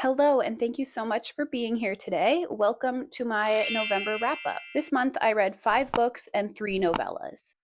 Hello, and thank you so much for being here today. Welcome to my November wrap up. This month I read 5 books and 3 novellas.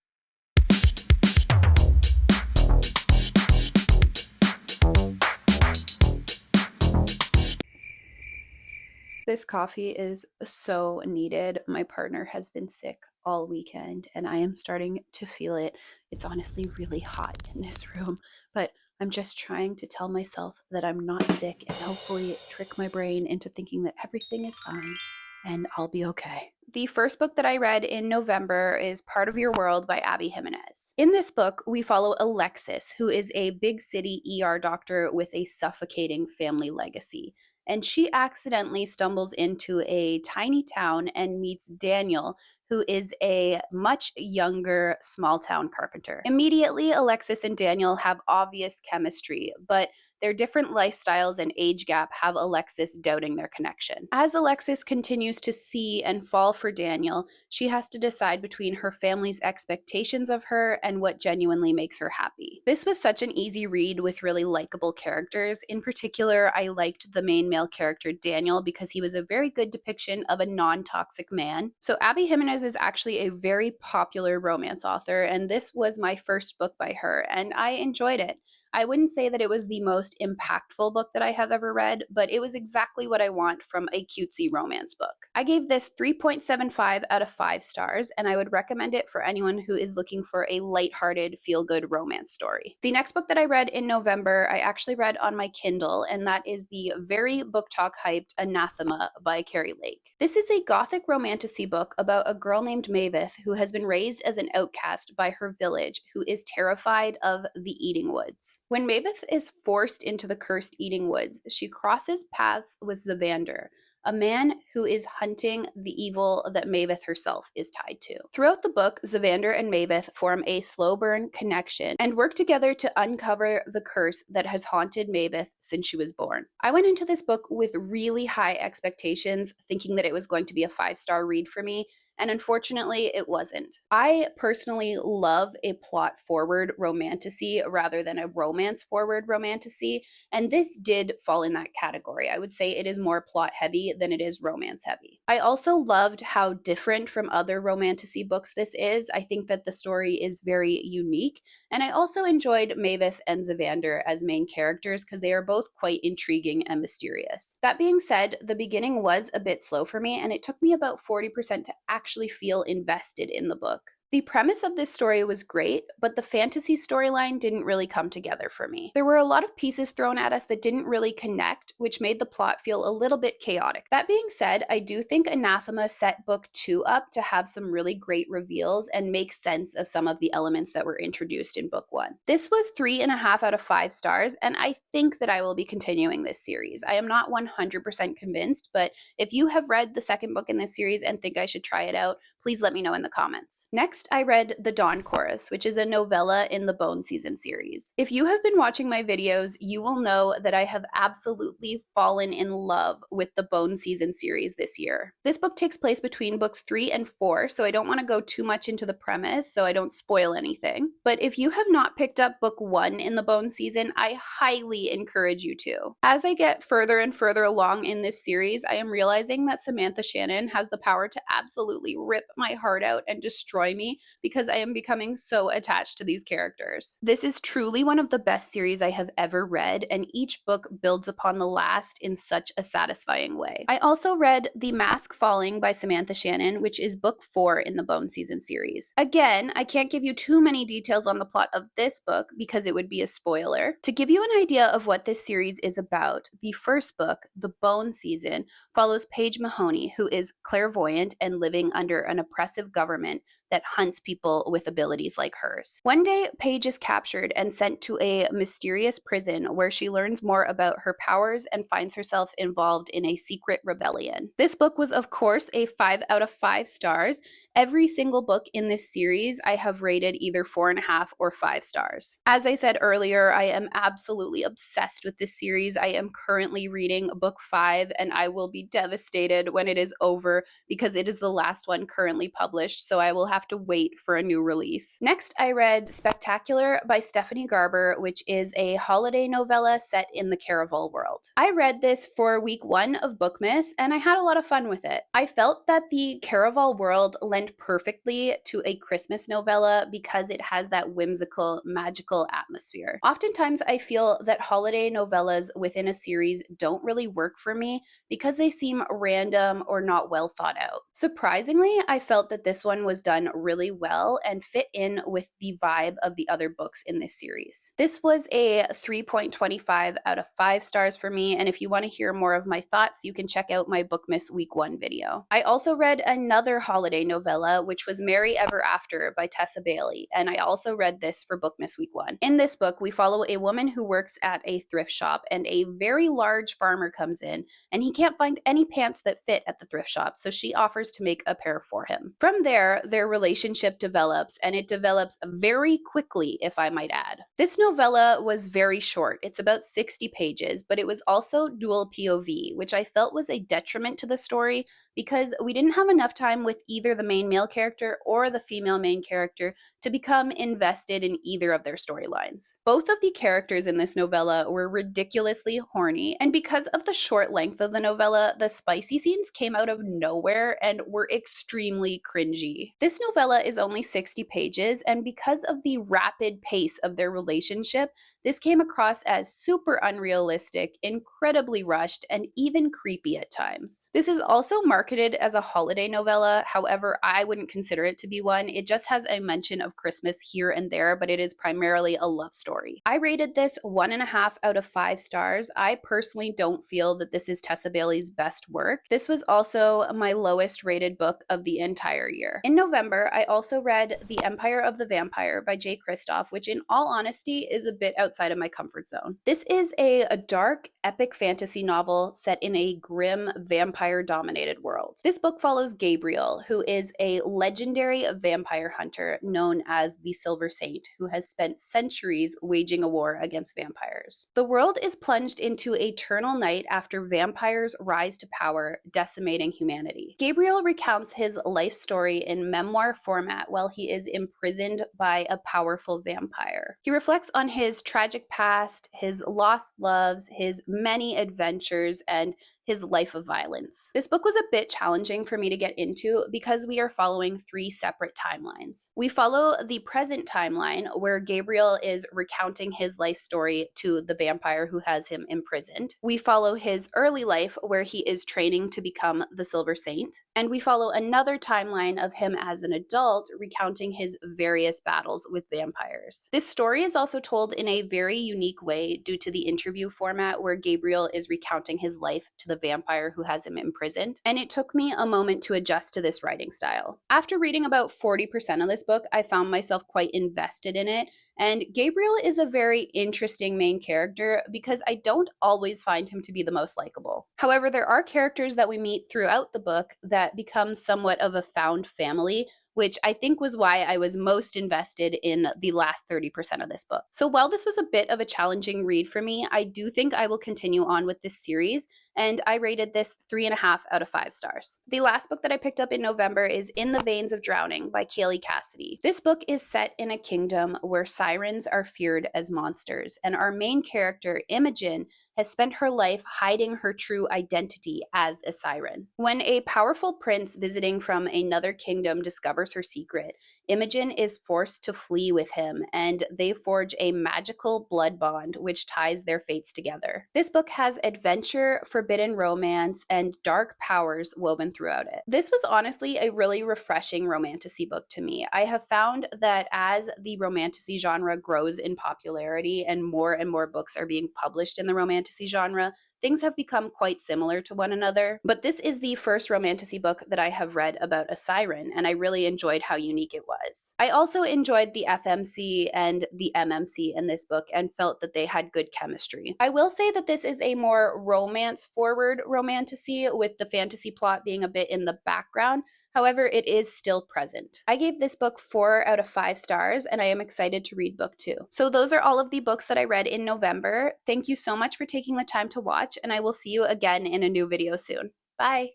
This coffee is so needed. My partner has been sick all weekend and I am starting to feel it. It's honestly really hot in this room, but I'm just trying to tell myself that I'm not sick and hopefully trick my brain into thinking that everything is fine and I'll be okay. The first book that I read in November is Part of Your World by Abby Jimenez. In this book, we follow Alexis, who is a big city ER doctor with a suffocating family legacy. And she accidentally stumbles into a tiny town and meets Daniel, who is a much younger small town carpenter. Immediately, Alexis and Daniel have obvious chemistry, but their different lifestyles and age gap have Alexis doubting their connection. As Alexis continues to see and fall for Daniel, she has to decide between her family's expectations of her and what genuinely makes her happy. This was such an easy read with really likable characters. In particular, I liked the main male character, Daniel, because he was a very good depiction of a non-toxic man. So Abby Jimenez is actually a very popular romance author, and this was my first book by her, and I enjoyed it. I wouldn't say that it was the most impactful book that I have ever read, but it was exactly what I want from a cutesy romance book. I gave this 3.75 out of 5 stars, and I would recommend it for anyone who is looking for a lighthearted, feel-good romance story. The next book that I read in November, I actually read on my Kindle, and that is the very book talk hyped Anathema by Keri. This is a gothic romantasy book about a girl named Mavis who has been raised as an outcast by her village, who is terrified of the Eating Woods. When Mavis is forced into the cursed Eating Woods, she crosses paths with Zavander, a man who is hunting the evil that Mavis herself is tied to. Throughout the book, Zavander and Mavis form a slow burn connection and work together to uncover the curse that has haunted Mavis since she was born. I went into this book with really high expectations, thinking that it was going to be a 5-star read for me, and unfortunately, it wasn't. I personally love a plot forward romantasy rather than a romance forward romantasy, and this did fall in that category. I would say it is more plot heavy than it is romance heavy. I also loved how different from other romantasy books this is. I think that the story is very unique, and I also enjoyed Mavis and Zavander as main characters because they are both quite intriguing and mysterious. That being said, the beginning was a bit slow for me, and it took me about 40% to actually feel invested in the book. The premise of this story was great, but the fantasy storyline didn't really come together for me. There were a lot of pieces thrown at us that didn't really connect, which made the plot feel a little bit chaotic. That being said, I do think Anathema set book 2 up to have some really great reveals and make sense of some of the elements that were introduced in book 1. This was 3.5 out of 5 stars, and I think that I will be continuing this series. I am not 100% convinced, but if you have read the second book in this series and think I should try it out, please let me know in the comments. Next, I read The Dawn Chorus, which is a novella in the Bone Season series. If you have been watching my videos, you will know that I have absolutely fallen in love with the Bone Season series this year. This book takes place between books 3 and 4, so I don't want to go too much into the premise so I don't spoil anything. But if you have not picked up book 1 in the Bone Season, I highly encourage you to. As I get further and further along in this series, I am realizing that Samantha Shannon has the power to absolutely rip my heart out and destroy me because I am becoming so attached to these characters. This is truly one of the best series I have ever read, and each book builds upon the last in such a satisfying way. I also read The Mask Falling by Samantha Shannon, which is book 4 in the Bone Season series. Again, I can't give you too many details on the plot of this book because it would be a spoiler. To give you an idea of what this series is about, the first book, The Bone Season, follows Paige Mahoney, who is clairvoyant and living under an oppressive government that hunts people with abilities like hers. One day, Paige is captured and sent to a mysterious prison where she learns more about her powers and finds herself involved in a secret rebellion. This book was, of course, a 5 out of 5 stars. Every single book in this series I have rated either 4.5 or 5 stars. As I said earlier, I am absolutely obsessed with this series. I am currently reading book 5, and I will be devastated when it is over because it is the last one currently published, so I will have have to wait for a new release. Next, I read Spectacular by Stephanie Garber, which is a holiday novella set in the Caraval world. I read this for week 1 of Bookmas, and I had a lot of fun with it. I felt that the Caraval world lent perfectly to a Christmas novella because it has that whimsical, magical atmosphere. Oftentimes, I feel that holiday novellas within a series don't really work for me because they seem random or not well thought out. Surprisingly, I felt that this one was done really well and fit in with the vibe of the other books in this series. This was a 3.25 out of 5 stars for me, and if you want to hear more of my thoughts, you can check out my Bookmas Week 1 video. I also read another holiday novella, which was Merry Ever After by Tessa Bailey, and I also read this for Bookmas Week 1. In this book, we follow a woman who works at a thrift shop, and a very large farmer comes in, and he can't find any pants that fit at the thrift shop, so she offers to make a pair for him. From there, their relationship develops, and it develops very quickly, if I might add. This novella was very short. It's about 60 pages, but it was also dual POV, which I felt was a detriment to the story because we didn't have enough time with either the main male character or the female main character to become invested in either of their storylines. Both of the characters in this novella were ridiculously horny, and because of the short length of the novella, the spicy scenes came out of nowhere and were extremely cringy. This novella is only 60 pages, and because of the rapid pace of their relationship, this came across as super unrealistic, incredibly rushed, and even creepy at times. This is also marketed as a holiday novella, however, I wouldn't consider it to be one. It just has a mention of Christmas here and there, but it is primarily a love story. I rated this 1.5 out of 5 stars. I personally don't feel that this is Tessa Bailey's best work. This was also my lowest rated book of the entire year. In November, I also read The Empire of the Vampire by Kristoff, which in all honesty is a bit outside of my comfort zone. This is a dark, epic fantasy novel set in a grim, vampire-dominated world. This book follows Gabriel, who is a legendary vampire hunter known as the Silver Saint, who has spent centuries waging a war against vampires. The world is plunged into eternal night after vampires rise to power, decimating humanity. Gabriel recounts his life story in memoir format while he is imprisoned by a powerful vampire. He reflects on his tragic past, his lost loves, his many adventures, and his life of violence. This book was a bit challenging for me to get into because we are following 3 separate timelines. We follow the present timeline where Gabriel is recounting his life story to the vampire who has him imprisoned. We follow his early life where he is training to become the Silver Saint. And we follow another timeline of him as an adult recounting his various battles with vampires. This story is also told in a very unique way due to the interview format where Gabriel is recounting his life to the vampire who has him imprisoned, and it took me a moment to adjust to this writing style. After reading about 40% of this book, I found myself quite invested in it, and Gabriel is a very interesting main character because I don't always find him to be the most likable. However, there are characters that we meet throughout the book that become somewhat of a found family, which I think was why I was most invested in the last 30% of this book. So while this was a bit of a challenging read for me, I do think I will continue on with this series, and I rated this 3.5 out of 5 stars. The last book that I picked up in November is In the Veins of Drowning by Kalie Cassidy. This book is set in a kingdom where sirens are feared as monsters, and our main character, Imogen, has spent her life hiding her true identity as a siren. When a powerful prince visiting from another kingdom discovers her secret, Imogen is forced to flee with him, and they forge a magical blood bond which ties their fates together. This book has adventure, forbidden romance, and dark powers woven throughout it. This was honestly a really refreshing romantasy book to me. I have found that as the romantasy genre grows in popularity and more books are being published in the romantasy genre, things have become quite similar to one another, but this is the first romantasy book that I have read about a siren, and I really enjoyed how unique it was. I also enjoyed the FMC and the MMC in this book and felt that they had good chemistry. I will say that this is a more romance-forward romantasy, with the fantasy plot being a bit in the background. However, it is still present. I gave this book 4 out of 5 stars, and I am excited to read book 2. So those are all of the books that I read in November. Thank you so much for taking the time to watch, and I will see you again in a new video soon. Bye!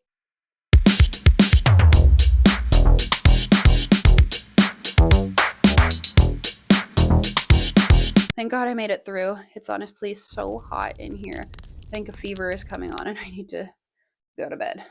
Thank God I made it through. It's honestly so hot in here. I think a fever is coming on and I need to go to bed.